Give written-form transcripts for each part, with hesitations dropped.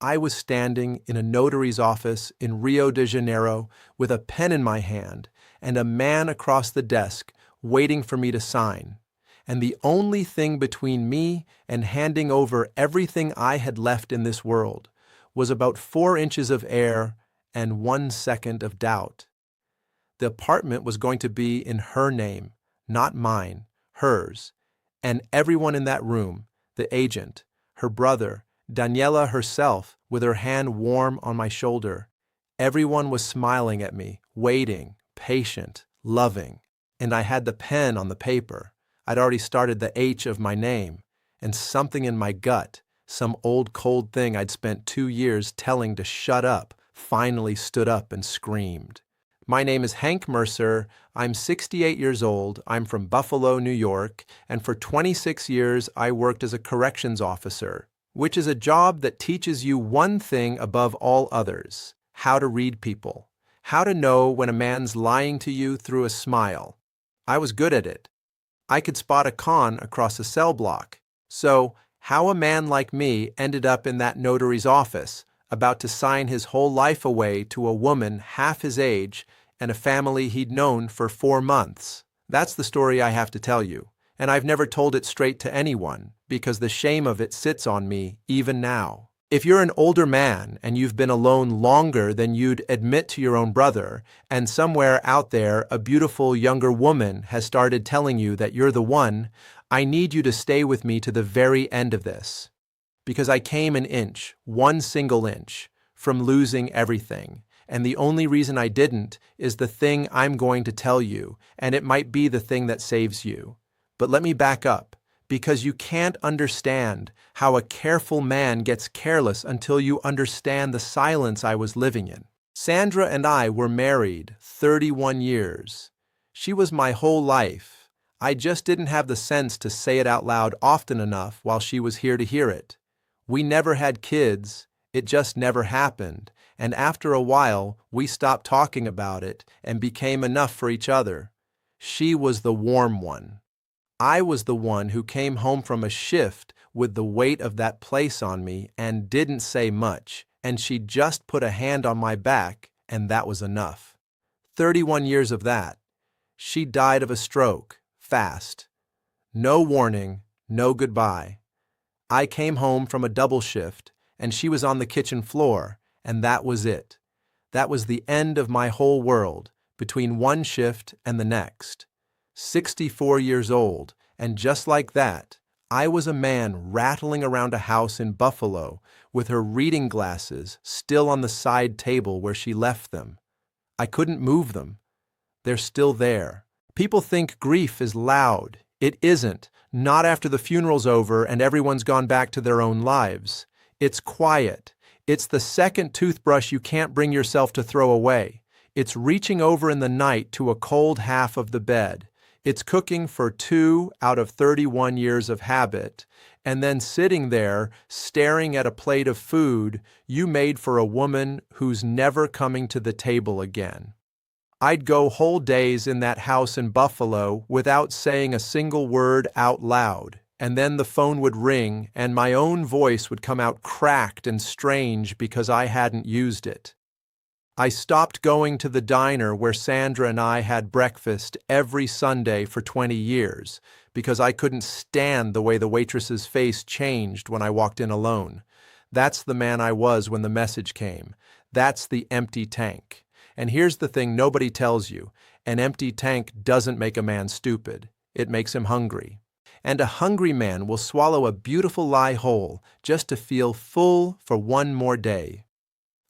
I was standing in a notary's office in Rio de Janeiro with a pen in my hand and a man across the desk waiting for me to sign. And the only thing between me and handing over everything I had left in this world was about 4 inches of air and 1 second of doubt. The apartment was going to be in her name, not mine, hers, and everyone in that room, the agent, her brother, Daniela herself, with her hand warm on my shoulder. Everyone was smiling at me, waiting, patient, loving, and I had the pen on the paper. I'd already started the H of my name, and something in my gut, some old cold thing I'd spent 2 years telling to shut up, finally stood up and screamed. My name is Hank Mercer. I'm 68 years old. I'm from Buffalo, New York, and for 26 years I worked as a corrections officer, which is a job that teaches you one thing above all others: how to read people, how to know when a man's lying to you through a smile. I was good at it. I could spot a con across a cell block. So, how a man like me ended up in that notary's office, about to sign his whole life away to a woman half his age and a family he'd known for 4 months. That's the story I have to tell you, and I've never told it straight to anyone because the shame of it sits on me even now. If you're an older man and you've been alone longer than you'd admit to your own brother, and somewhere out there a beautiful younger woman has started telling you that you're the one, I need you to stay with me to the very end of this. Because I came an inch, 1 single inch, from losing everything. And the only reason I didn't is the thing I'm going to tell you, and it might be the thing that saves you. But let me back up, because you can't understand how a careful man gets careless until you understand the silence I was living in. Sandra and I were married 31 years. She was my whole life. I just didn't have the sense to say it out loud often enough while she was here to hear it. We never had kids, it just never happened, and after a while we stopped talking about it and became enough for each other. She was the warm one. I was the one who came home from a shift with the weight of that place on me and didn't say much, and she just put a hand on my back, and that was enough. 31 years of that. She died of a stroke, fast. No warning, no goodbye. I came home from a double shift, and she was on the kitchen floor, and that was it. That was the end of my whole world, between one shift and the next. 64 years old, and just like that, I was a man rattling around a house in Buffalo with her reading glasses still on the side table where she left them. I couldn't move them. They're still there. People think grief is loud. It isn't. Not after the funeral's over and everyone's gone back to their own lives. It's quiet. It's the second toothbrush you can't bring yourself to throw away. It's reaching over in the night to a cold half of the bed. It's cooking for 2 out of 31 years of habit, and then sitting there staring at a plate of food you made for a woman who's never coming to the table again. I'd go whole days in that house in Buffalo without saying a single word out loud, and then the phone would ring and my own voice would come out cracked and strange because I hadn't used it. I stopped going to the diner where Sandra and I had breakfast every Sunday for 20 years because I couldn't stand the way the waitress's face changed when I walked in alone. That's the man I was when the message came. That's the empty tank. And here's the thing nobody tells you. An empty tank doesn't make a man stupid. It makes him hungry. And a hungry man will swallow a beautiful lie whole just to feel full for one more day.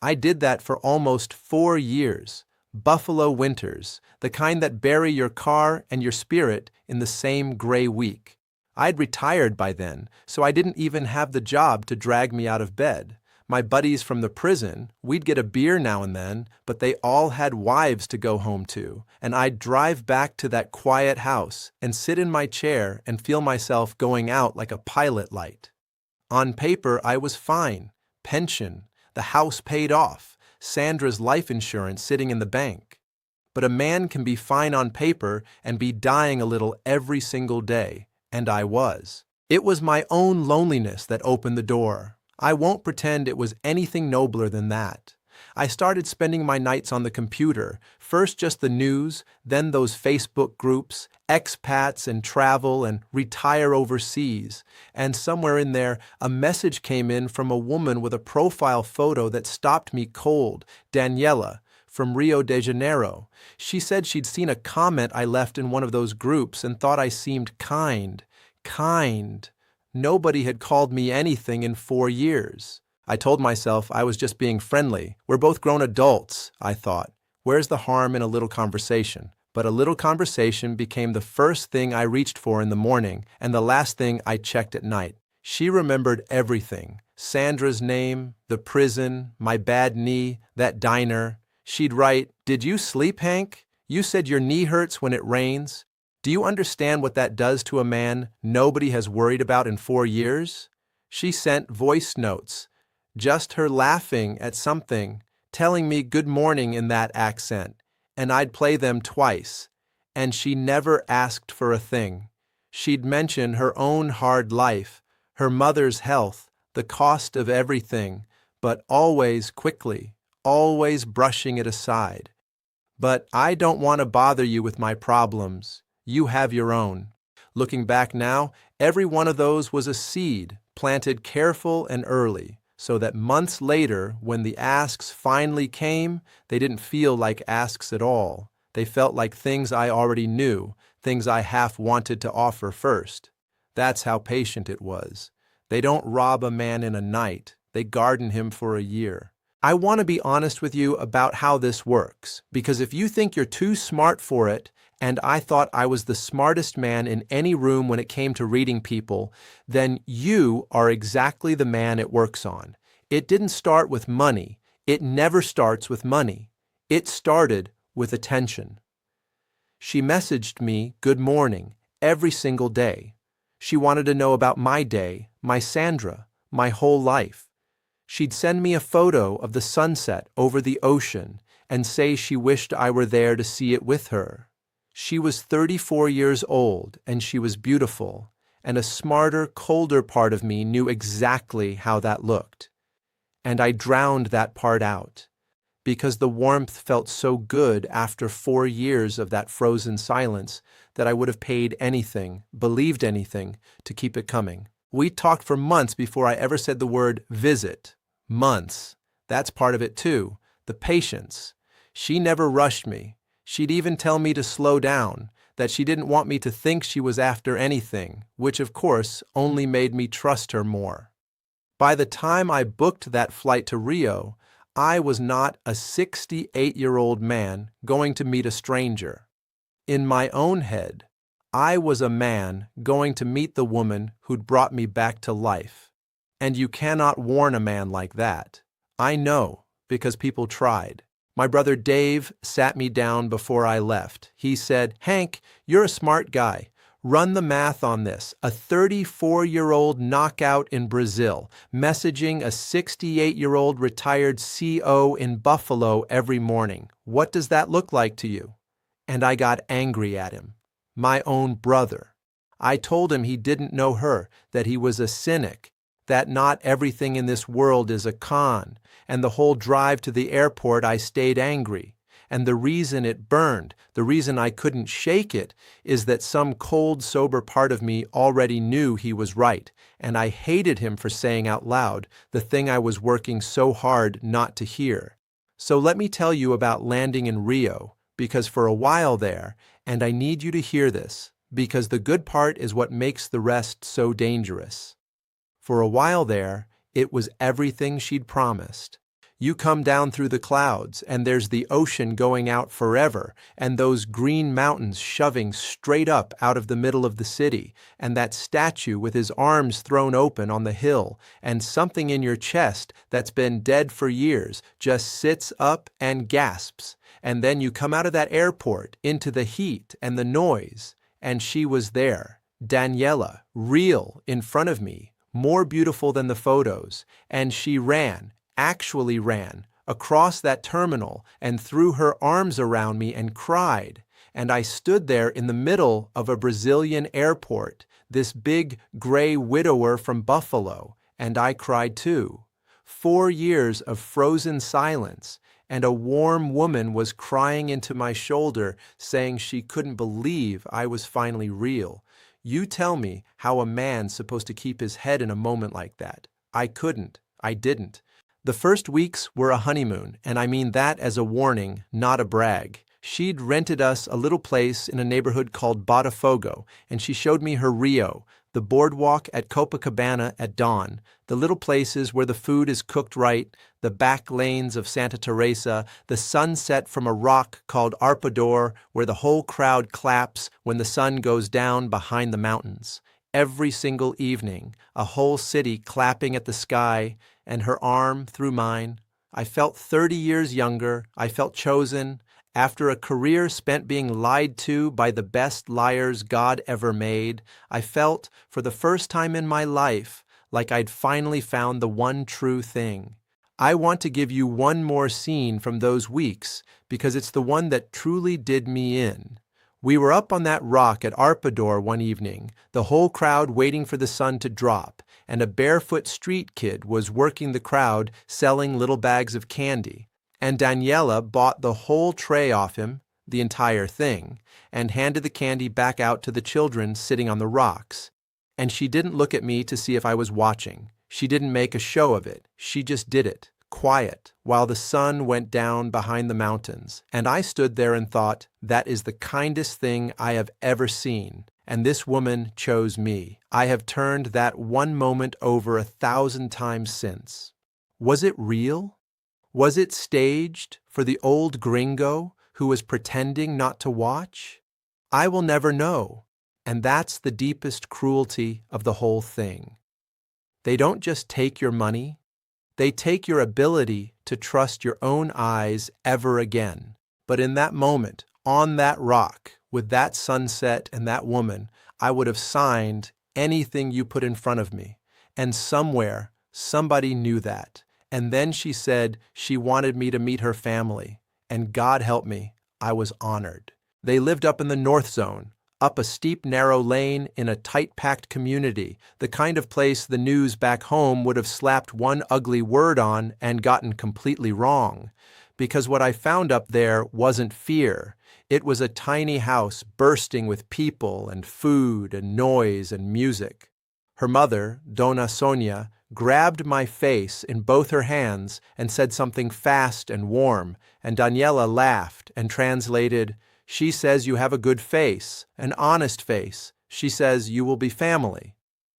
I did that for almost 4 years. Buffalo winters, the kind that bury your car and your spirit in the same gray week. I'd retired by then, so I didn't even have the job to drag me out of bed. My buddies from the prison, we'd get a beer now and then, but they all had wives to go home to, and I'd drive back to that quiet house and sit in my chair and feel myself going out like a pilot light. On paper, I was fine. Pension, the house paid off, Sandra's life insurance sitting in the bank. But a man can be fine on paper and be dying a little every single day, and I was. It was my own loneliness that opened the door. I won't pretend it was anything nobler than that. I started spending my nights on the computer, first just the news, then those Facebook groups, expats and travel and retire overseas. And somewhere in there, a message came in from a woman with a profile photo that stopped me cold, Daniela, from Rio de Janeiro. She said she'd seen a comment I left in one of those groups and thought I seemed kind. Kind. Nobody had called me anything in 4 years. I told myself I was just being friendly. We're both grown adults, I thought. Where's the harm in a little conversation? But a little conversation became the first thing I reached for in the morning and the last thing I checked at night. She remembered everything. Sandra's name, the prison, my bad knee, that diner. She'd write, "Did you sleep, Hank? You said your knee hurts when it rains. Do you understand what that does to a man nobody has worried about in 4 years?" She sent voice notes. Just her laughing at something, telling me good morning in that accent, and I'd play them twice. And she never asked for a thing. She'd mention her own hard life, her mother's health, the cost of everything, but always quickly, always brushing it aside. "But I don't want to bother you with my problems. You have your own." Looking back now, every one of those was a seed, planted careful and early, so that months later, when the asks finally came, they didn't feel like asks at all. They felt like things I already knew, things I half wanted to offer first. That's how patient it was. They don't rob a man in a night. They garden him for a year. I want to be honest with you about how this works, because if you think you're too smart for it, and I thought I was the smartest man in any room when it came to reading people, then you are exactly the man it works on. It didn't start with money. It never starts with money. It started with attention. She messaged me good morning every single day. She wanted to know about my day, my Sandra, my whole life. She'd send me a photo of the sunset over the ocean and say she wished I were there to see it with her. She was 34 years old, and she was beautiful, and a smarter, colder part of me knew exactly how that looked. And I drowned that part out, because the warmth felt so good after 4 years of that frozen silence that I would have paid anything, believed anything, to keep it coming. We talked for months before I ever said the word visit. Months. That's part of it too, the patience. She never rushed me. She'd even tell me to slow down, that she didn't want me to think she was after anything, which of course only made me trust her more. By the time I booked that flight to Rio, I was not a 68-year-old man going to meet a stranger. In my own head, I was a man going to meet the woman who'd brought me back to life. And you cannot warn a man like that. I know, because people tried. My brother Dave sat me down before I left. He said, "Hank, you're a smart guy. Run the math on this. A 34-year-old knockout in Brazil, messaging a 68-year-old retired CO in Buffalo every morning. What does that look like to you?" And I got angry at him. My own brother. I told him he didn't know her, that he was a cynic, that not everything in this world is a con, and the whole drive to the airport I stayed angry. And the reason it burned, the reason I couldn't shake it, is that some cold, sober part of me already knew he was right, and I hated him for saying out loud the thing I was working so hard not to hear. So let me tell you about landing in Rio, because for a while there, and I need you to hear this, because the good part is what makes the rest so dangerous. For a while there, it was everything she'd promised. You come down through the clouds, and there's the ocean going out forever, and those green mountains shoving straight up out of the middle of the city, and that statue with his arms thrown open on the hill, and something in your chest that's been dead for years just sits up and gasps. And then you come out of that airport into the heat and the noise, and she was there, Daniela, real, in front of me, more beautiful than the photos, and she ran, actually ran, across that terminal and threw her arms around me and cried, and I stood there in the middle of a Brazilian airport, this big gray widower from Buffalo, and I cried too. 4 years of frozen silence, and a warm woman was crying into my shoulder, saying she couldn't believe I was finally real. You tell me how a man's supposed to keep his head in a moment like that. I couldn't. I didn't. The first weeks were a honeymoon, and I mean that as a warning, not a brag. She'd rented us a little place in a neighborhood called Botafogo, and she showed me her Rio, the boardwalk at Copacabana at dawn, the little places where the food is cooked right, the back lanes of Santa Teresa, the sunset from a rock called Arpador, where the whole crowd claps when the sun goes down behind the mountains. Every single evening, a whole city clapping at the sky, and her arm through mine. I felt 30 years younger. I felt chosen. After a career spent being lied to by the best liars God ever made, I felt, for the first time in my life, like I'd finally found the one true thing. I want to give you one more scene from those weeks because it's the one that truly did me in. We were up on that rock at Arpador one evening, the whole crowd waiting for the sun to drop, and a barefoot street kid was working the crowd selling little bags of candy. And Daniela bought the whole tray off him, the entire thing, and handed the candy back out to the children sitting on the rocks. And she didn't look at me to see if I was watching. She didn't make a show of it. She just did it, quiet, while the sun went down behind the mountains. And I stood there and thought, that is the kindest thing I have ever seen. And this woman chose me. I have turned that one moment over 1,000 times since. Was it real? Was it staged for the old gringo who was pretending not to watch? I will never know, and that's the deepest cruelty of the whole thing. They don't just take your money, they take your ability to trust your own eyes ever again. But in that moment, on that rock, with that sunset and that woman, I would have signed anything you put in front of me. And somewhere, somebody knew that. And then she said she wanted me to meet her family. And God help me, I was honored. They lived up in the North Zone, up a steep, narrow lane in a tight-packed community, the kind of place the news back home would have slapped one ugly word on and gotten completely wrong. Because what I found up there wasn't fear. It was a tiny house bursting with people and food and noise and music. Her mother, Dona Sonia, grabbed my face in both her hands and said something fast and warm, and Daniela laughed and translated, "She says you have a good face, an honest face. She says you will be family."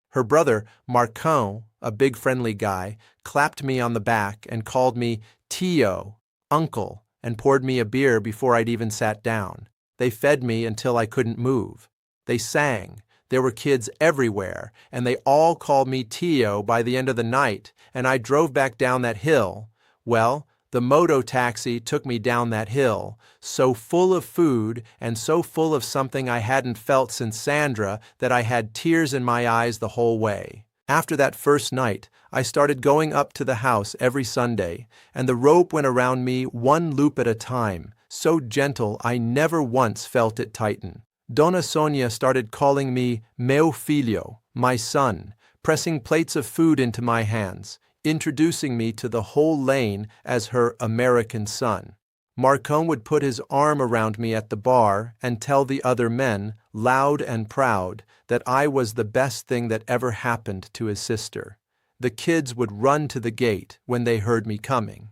Her brother, Marcon, a big friendly guy, clapped me on the back and called me Tio, uncle, and poured me a beer before I'd even sat down. They fed me until I couldn't move. They sang. There were kids everywhere, and they all called me Tio by the end of the night, and I drove back down that hill. Well, the moto taxi took me down that hill, so full of food and so full of something I hadn't felt since Sandra that I had tears in my eyes the whole way. After that first night, I started going up to the house every Sunday, and the rope went around me one loop at a time, so gentle I never once felt it tighten. Dona Sonia started calling me meu filho, my son, pressing plates of food into my hands, introducing me to the whole lane as her American son. Marcon would put his arm around me at the bar and tell the other men, loud and proud, that I was the best thing that ever happened to his sister. The kids would run to the gate when they heard me coming.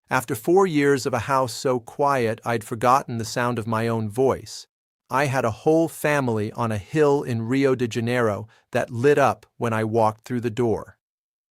After 4 years of a house so quiet I'd forgotten the sound of my own voice, I had a whole family on a hill in Rio de Janeiro that lit up when I walked through the door.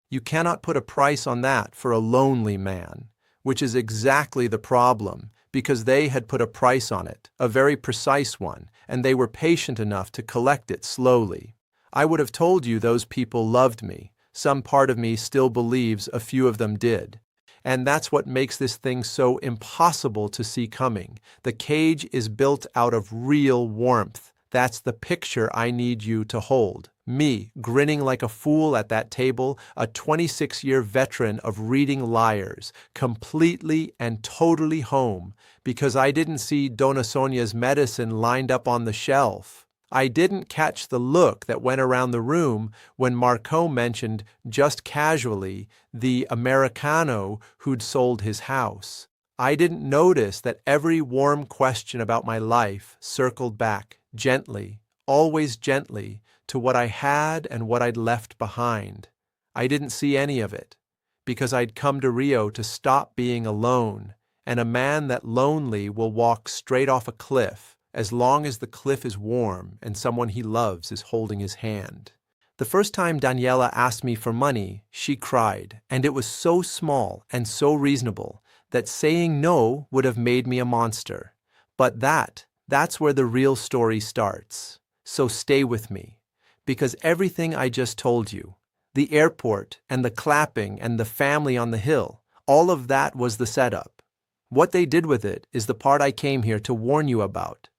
You cannot put a price on that for a lonely man, which is exactly the problem, because they had put a price on it, a very precise one, and they were patient enough to collect it slowly. I would have told you those people loved me. Some part of me still believes a few of them did. And that's what makes this thing so impossible to see coming. The cage is built out of real warmth. That's the picture I need you to hold. Me, grinning like a fool at that table, a 26-year veteran of reading liars, completely and totally home, because I didn't see Dona Sonia's medicine lined up on the shelf. I didn't catch the look that went around the room when Marco mentioned, just casually, the Americano who'd sold his house. I didn't notice that every warm question about my life circled back, gently, always gently, to what I had and what I'd left behind. I didn't see any of it, because I'd come to Rio to stop being alone, and a man that lonely will walk straight off a cliff as long as the cliff is warm and someone he loves is holding his hand. The first time Daniela asked me for money, she cried, and it was so small and so reasonable that saying no would have made me a monster. But that's where the real story starts. So stay with me, because everything I just told you, the airport and the clapping and the family on the hill, all of that was the setup. What they did with it is the part I came here to warn you about.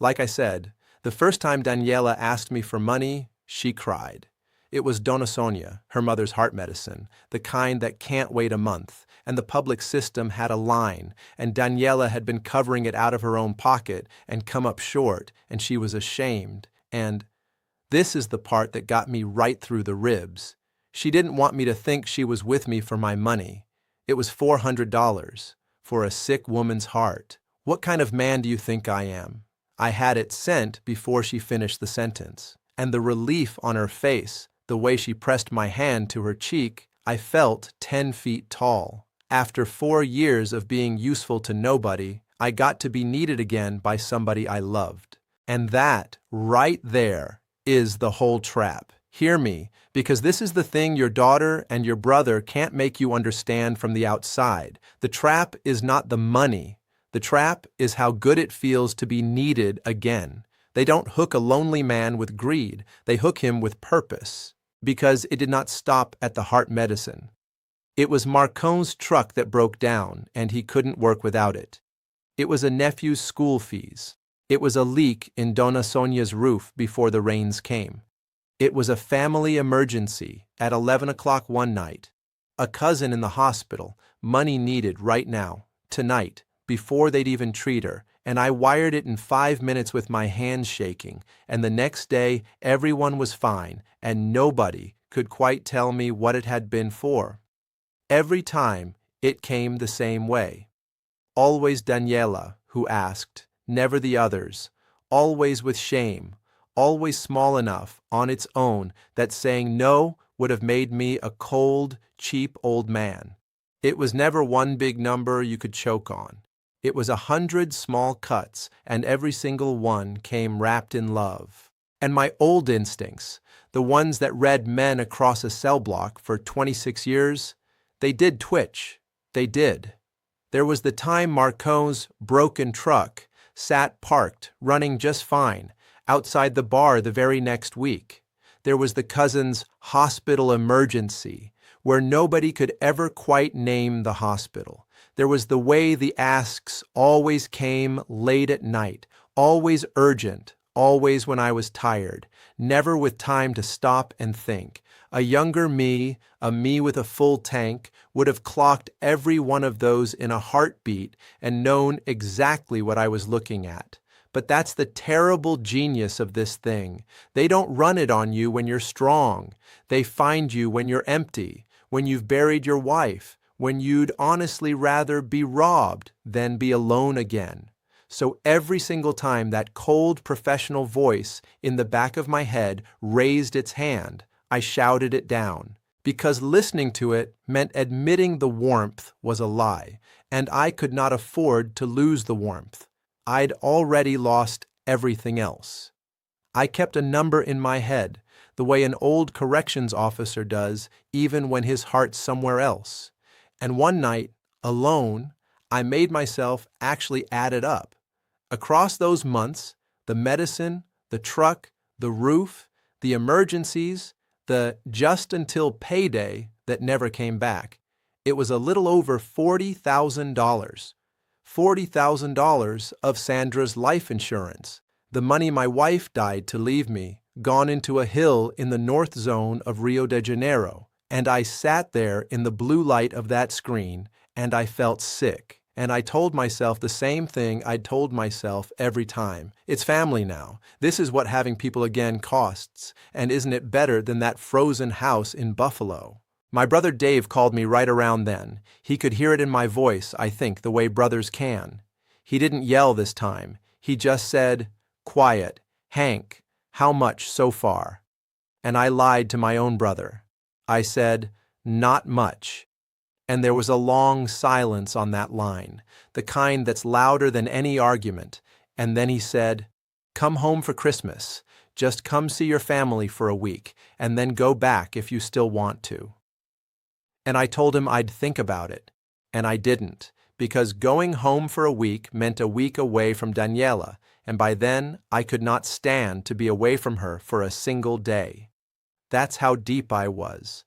Like I said, the first time Daniela asked me for money, she cried. It was Dona Sonia, her mother's heart medicine, the kind that can't wait a month, and the public system had a line, and Daniela had been covering it out of her own pocket and come up short, and she was ashamed, and this is the part that got me right through the ribs. She didn't want me to think she was with me for my money. It was $400 for a sick woman's heart. What kind of man do you think I am? I had it sent before she finished the sentence, and the relief on her face, the way she pressed my hand to her cheek, I felt 10 feet tall. After 4 years of being useful to nobody, I got to be needed again by somebody I loved. And that, right there, is the whole trap. Hear me, because this is the thing your daughter and your brother can't make you understand from the outside. The trap is not the money. The trap is how good it feels to be needed again. They don't hook a lonely man with greed. They hook him with purpose. Because it did not stop at the heart medicine. It was Marcon's truck that broke down, and he couldn't work without it. It was a nephew's school fees. It was a leak in Dona Sonia's roof before the rains came. It was a family emergency at 11 o'clock one night. A cousin in the hospital, money needed right now, tonight, before they'd even treat her, and I wired it in 5 minutes with my hands shaking, and the next day everyone was fine, and nobody could quite tell me what it had been for. Every time, it came the same way. Always Daniela, who asked, never the others, always with shame, always small enough, on its own, that saying no would have made me a cold, cheap old man. It was never one big number you could choke on. It was 100 small cuts, and every single one came wrapped in love. And my old instincts, the ones that read men across a cell block for 26 years, they did twitch. They did. There was the time Marco's broken truck sat parked, running just fine, outside the bar the very next week. There was the cousin's hospital emergency, where nobody could ever quite name the hospital. There was the way the asks always came late at night, always urgent, always when I was tired, never with time to stop and think. A younger me, a me with a full tank, would have clocked every one of those in a heartbeat and known exactly what I was looking at. But that's the terrible genius of this thing. They don't run it on you when you're strong. They find you when you're empty, when you've buried your wife, when you'd honestly rather be robbed than be alone again. So every single time that cold professional voice in the back of my head raised its hand, I shouted it down, because listening to it meant admitting the warmth was a lie, and I could not afford to lose the warmth. I'd already lost everything else. I kept a number in my head, the way an old corrections officer does, even when his heart's somewhere else. And one night, alone, I made myself actually add it up. Across those months, the medicine, the truck, the roof, the emergencies, the just until payday that never came back, it was a little over $40,000. $40,000 of Sandra's life insurance, the money my wife died to leave me, gone into a hill in the north zone of Rio de Janeiro. And I sat there in the blue light of that screen, and I felt sick. And I told myself the same thing I'd told myself every time. It's family now. This is what having people again costs. And isn't it better than that frozen house in Buffalo? My brother Dave called me right around then. He could hear it in my voice, I think, the way brothers can. He didn't yell this time. He just said, "Quiet. Hank, how much so far?" And I lied to my own brother. I said, "Not much." And there was a long silence on that line, the kind that's louder than any argument. And then he said, "Come home for Christmas. Just come see your family for a week, and then go back if you still want to." And I told him I'd think about it. And I didn't, because going home for a week meant a week away from Daniela, and by then I could not stand to be away from her for a single day. That's how deep I was.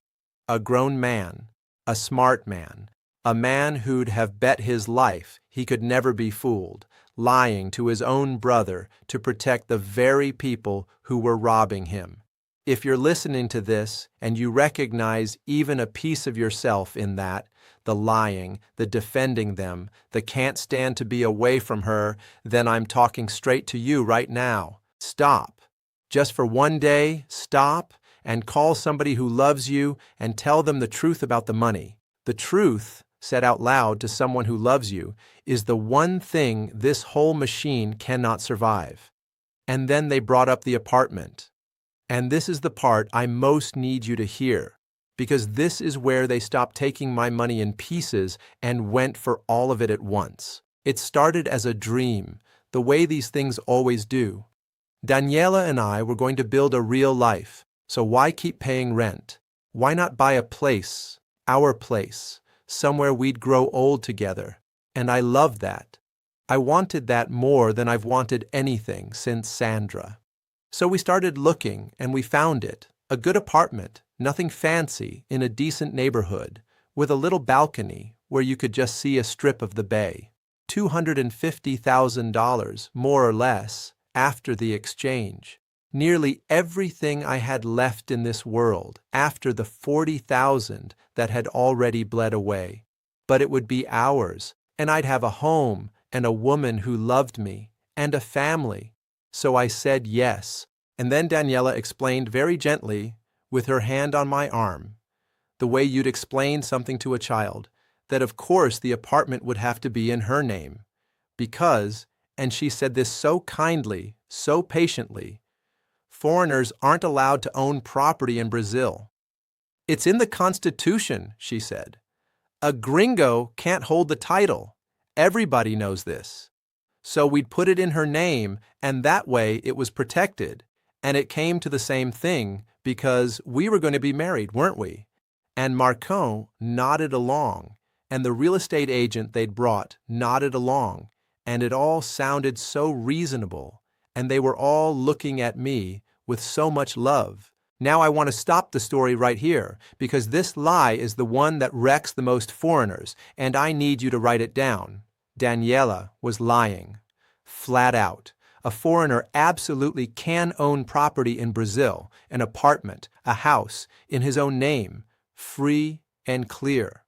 A grown man, a smart man, a man who'd have bet his life he could never be fooled, lying to his own brother to protect the very people who were robbing him. If you're listening to this and you recognize even a piece of yourself in that, the lying, the defending them, the can't stand to be away from her, then I'm talking straight to you right now. Stop. Just for one day, stop and call somebody who loves you and tell them the truth about the money. The truth, said out loud to someone who loves you, is the one thing this whole machine cannot survive. And then they brought up the apartment. And this is the part I most need you to hear, because this is where they stopped taking my money in pieces and went for all of it at once. It started as a dream, the way these things always do. Daniela and I were going to build a real life, so why keep paying rent? Why not buy a place, our place, somewhere we'd grow old together? And I loved that. I wanted that more than I've wanted anything since Sandra. So we started looking, and we found it. A good apartment, nothing fancy, in a decent neighborhood, with a little balcony where you could just see a strip of the bay. $250,000, more or less, after the exchange. Nearly everything I had left in this world after the $40,000 that had already bled away. But it would be ours, and I'd have a home and a woman who loved me, and a family. So I said yes, and then Daniela explained very gently, with her hand on my arm, the way you'd explain something to a child, that of course the apartment would have to be in her name, because, and she said this so kindly, so patiently, foreigners aren't allowed to own property in Brazil. It's in the Constitution, she said. A gringo can't hold the title. Everybody knows this. So we'd put it in her name, and that way it was protected. And it came to the same thing, because we were going to be married, weren't we? And Marcon nodded along, and the real estate agent they'd brought nodded along, and it all sounded so reasonable, and they were all looking at me with so much love. Now I want to stop the story right here, because this lie is the one that wrecks the most foreigners, and I need you to write it down. Daniela was lying. Flat out. A foreigner absolutely can own property in Brazil, an apartment, a house, in his own name, free and clear.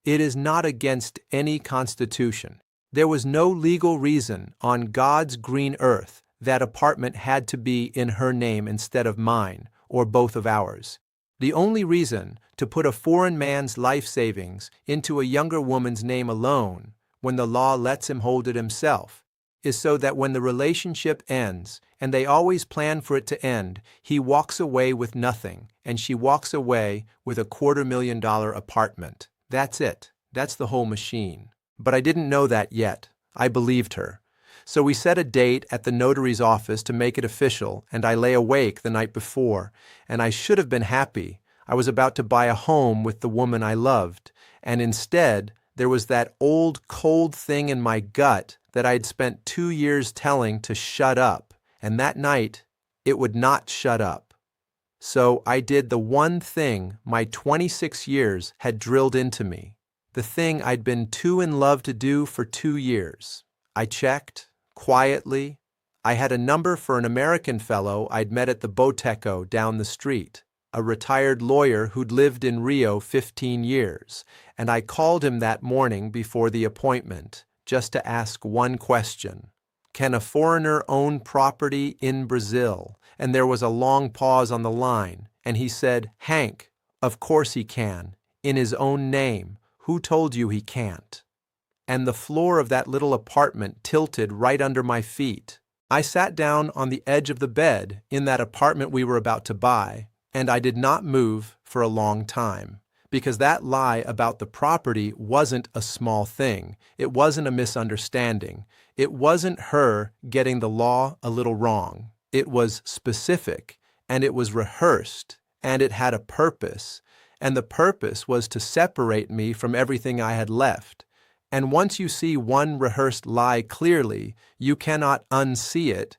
It is not against any constitution. There was no legal reason on God's green earth that apartment had to be in her name instead of mine, or both of ours. The only reason to put a foreign man's life savings into a younger woman's name alone, when the law lets him hold it himself, is so that when the relationship ends, and they always plan for it to end, he walks away with nothing, and she walks away with a $250,000 apartment. That's it. That's the whole machine. But I didn't know that yet. I believed her. So we set a date at the notary's office to make it official, and I lay awake the night before, and I should have been happy. I was about to buy a home with the woman I loved, and instead, there was that old cold thing in my gut that I'd spent 2 years telling to shut up, and that night, it would not shut up. So I did the one thing my 26 years had drilled into me. the thing I'd been too in love to do for 2 years. I checked, quietly. I had a number for an American fellow I'd met at the Boteco down the street, a retired lawyer who'd lived in Rio 15 years, and I called him that morning before the appointment, just to ask one question. Can a foreigner own property in Brazil? And there was a long pause on the line, and he said, Hank, of course he can, in his own name. Who told you he can't? And the floor of that little apartment tilted right under my feet. I sat down on the edge of the bed in that apartment we were about to buy, and I did not move for a long time, because that lie about the property wasn't a small thing. It wasn't a misunderstanding. It wasn't her getting the law a little wrong. It was specific, and it was rehearsed, and it had a purpose, and the purpose was to separate me from everything I had left. And once you see one rehearsed lie clearly, you cannot unsee it.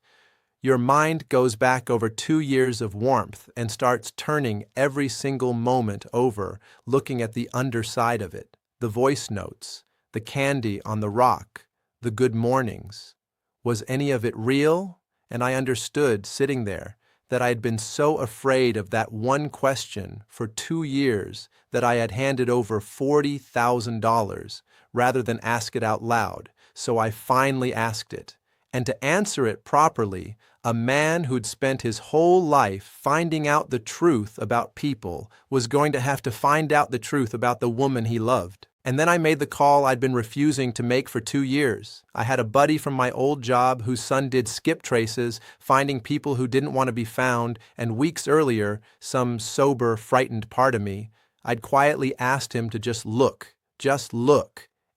Your mind goes back over 2 years of warmth and starts turning every single moment over, looking at the underside of it, the voice notes, the candy on the rock, the good mornings. Was any of it real? And I understood, sitting there, that I had been so afraid of that one question for 2 years that I had handed over $40,000 rather than ask it out loud. So I finally asked it. And to answer it properly, a man who'd spent his whole life finding out the truth about people was going to have to find out the truth about the woman he loved. And then I made the call I'd been refusing to make for 2 years. I had a buddy from my old job whose son did skip traces, finding people who didn't want to be found, and weeks earlier, some sober, frightened part of me, I'd quietly asked him to just look.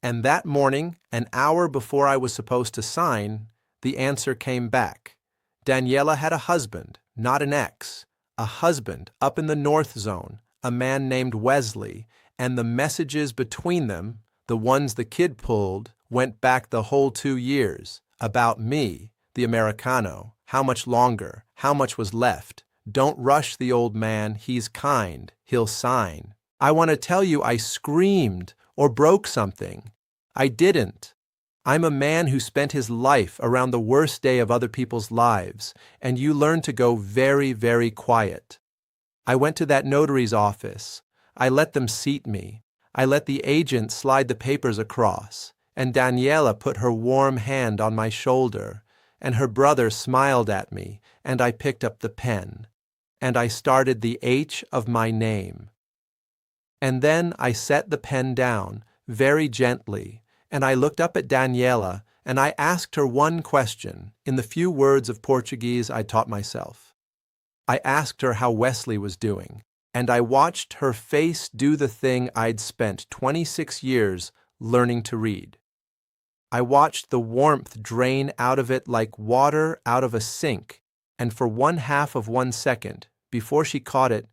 And that morning, an hour before I was supposed to sign, the answer came back. Daniela had a husband, not an ex, a husband up in the North Zone, a man named Wesley, and the messages between them, the ones the kid pulled, went back the whole 2 years, about me, the Americano, how much longer, how much was left. Don't rush the old man, he's kind, he'll sign. I want to tell you I screamed or broke something. I didn't. I'm a man who spent his life around the worst day of other people's lives, and you learn to go very, very quiet. I went to that notary's office. I let them seat me. I let the agent slide the papers across, and Daniela put her warm hand on my shoulder, and her brother smiled at me, and I picked up the pen, and I started the H of my name. And then I set the pen down, very gently, and I looked up at Daniela, and I asked her one question in the few words of Portuguese I taught myself. I asked her how Wesley was doing, and I watched her face do the thing I'd spent 26 years learning to read. I watched the warmth drain out of it like water out of a sink, and for 1/2 of 1 second, before she caught it,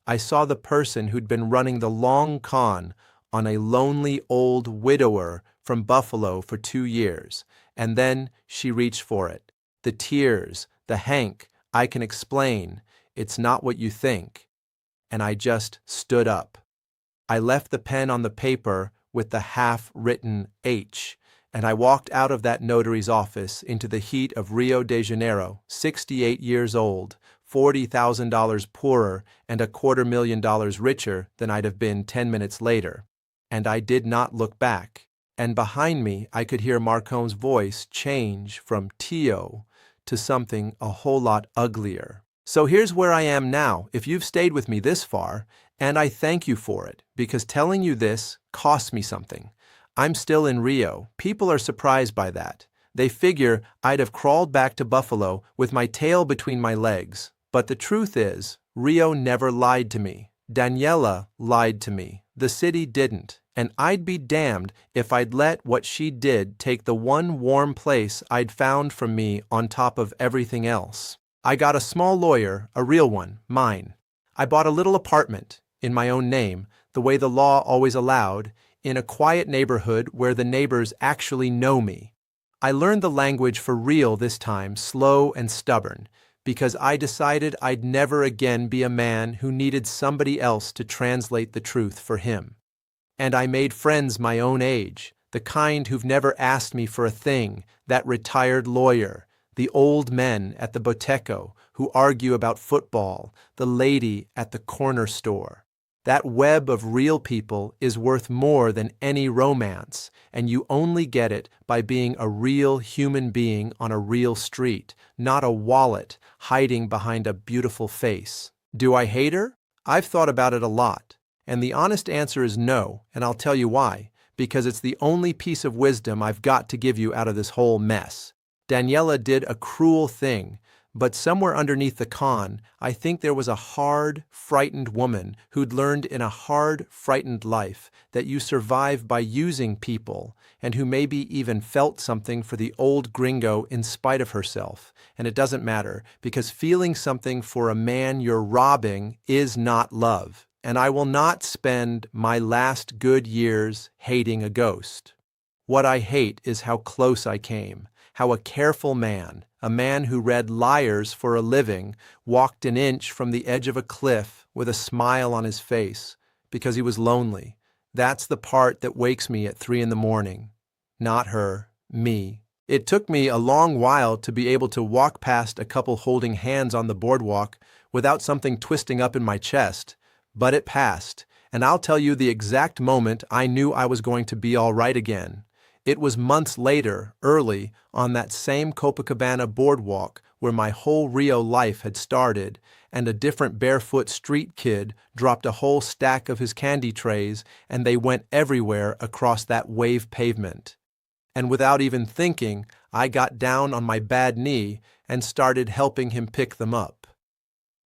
I saw the person who'd been running the long con on a lonely old widower from Buffalo for 2 years, and then she reached for it. The tears, the Hank, I can explain, it's not what you think. And I just stood up. I left the pen on the paper with the half-written H, and I walked out of that notary's office into the heat of Rio de Janeiro, 68 years old, $40,000 poorer, and $250,000 richer than I'd have been 10 minutes later. And I did not look back. And behind me, I could hear Marcone's voice change from Tio to something a whole lot uglier. So here's where I am now, if you've stayed with me this far, and I thank you for it, because telling you this cost me something. I'm still in Rio. People are surprised by that. They figure I'd have crawled back to Buffalo with my tail between my legs. But the truth is, Rio never lied to me. Daniela lied to me. The city didn't. And I'd be damned if I'd let what she did take the one warm place I'd found for me on top of everything else. I got a small lawyer, a real one, mine. I bought a little apartment, in my own name, the way the law always allowed, in a quiet neighborhood where the neighbors actually know me. I learned the language for real this time, slow and stubborn, because I decided I'd never again be a man who needed somebody else to translate the truth for him. And I made friends my own age, the kind who've never asked me for a thing, that retired lawyer, the old men at the Boteco who argue about football, the lady at the corner store. That web of real people is worth more than any romance, and you only get it by being a real human being on a real street, not a wallet hiding behind a beautiful face. Do I hate her? I've thought about it a lot, and the honest answer is no, and I'll tell you why, because it's the only piece of wisdom I've got to give you out of this whole mess. Daniela did a cruel thing, but somewhere underneath the con, I think there was a hard, frightened woman who'd learned in a hard, frightened life that you survive by using people, and who maybe even felt something for the old gringo in spite of herself. And it doesn't matter, because feeling something for a man you're robbing is not love. And I will not spend my last good years hating a ghost. What I hate is how close I came, how a careful man, a man who read Liars for a living, walked an inch from the edge of a cliff with a smile on his face because he was lonely. That's the part that wakes me at 3 a.m. Not her, me. It took me a long while to be able to walk past a couple holding hands on the boardwalk without something twisting up in my chest, but it passed, and I'll tell you the exact moment I knew I was going to be all right again. It was months later, early, on that same Copacabana boardwalk where my whole Rio life had started, and a different barefoot street kid dropped a whole stack of his candy trays, and they went everywhere across that wave pavement. And without even thinking, I got down on my bad knee and started helping him pick them up.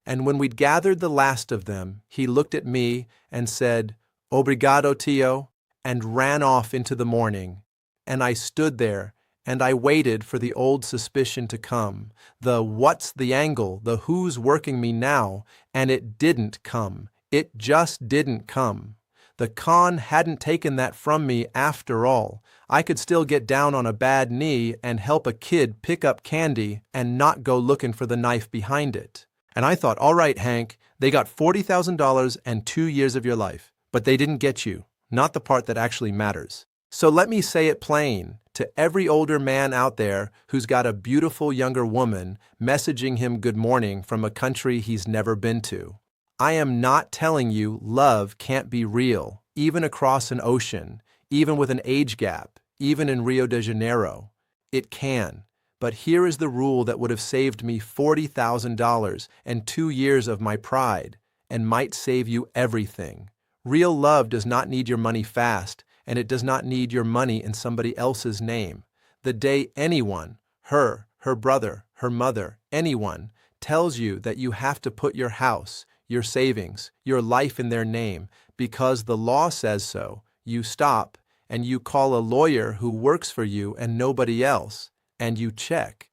And when we'd gathered the last of them, he looked at me and said, "Obrigado, tio," and ran off into the morning. And I stood there, and I waited for the old suspicion to come, the what's the angle, the who's working me now, and it didn't come. It just didn't come. The con hadn't taken that from me after all. I could still get down on a bad knee and help a kid pick up candy and not go looking for the knife behind it. And I thought, all right, Hank, they got $40,000 and 2 years of your life, but they didn't get you, not the part that actually matters. So let me say it plain to every older man out there who's got a beautiful younger woman messaging him good morning from a country he's never been to. I am not telling you love can't be real, even across an ocean, even with an age gap, even in Rio de Janeiro. It can. But here is the rule that would have saved me $40,000 and 2 years of my pride, and might save you everything. Real love does not need your money fast, and it does not need your money in somebody else's name. The day anyone, her brother, her mother, anyone, tells you that you have to put your house, your savings, your life in their name because the law says so, you stop and you call a lawyer who works for you and nobody else, and you check.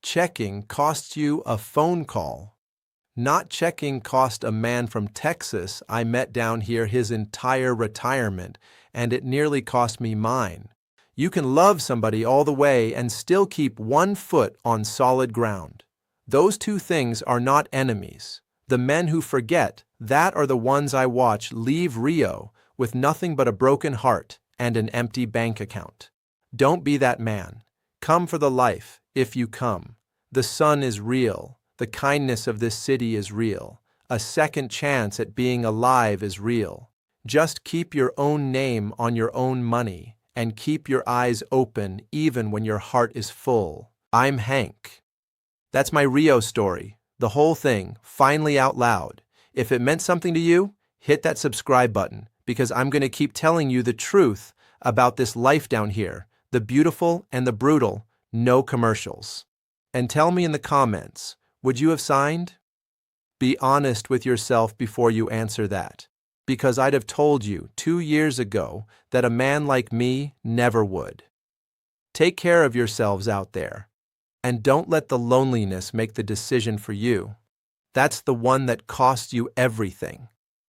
Checking costs you a phone call. Not checking cost a man from Texas I met down here his entire retirement, and it nearly cost me mine. You can love somebody all the way and still keep 1 foot on solid ground. Those two things are not enemies. The men who forget that are the ones I watch leave Rio with nothing but a broken heart and an empty bank account. Don't be that man. Come for the life, if you come. The sun is real. The kindness of this city is real. A second chance at being alive is real. Just keep your own name on your own money and keep your eyes open even when your heart is full. I'm Hank. That's my Rio story, the whole thing, finally out loud. If it meant something to you, hit that subscribe button because I'm going to keep telling you the truth about this life down here, the beautiful and the brutal, no commercials. And tell me in the comments, would you have signed? Be honest with yourself before you answer that, because I'd have told you 2 years ago that a man like me never would. Take care of yourselves out there, and don't let the loneliness make the decision for you. That's the one that costs you everything.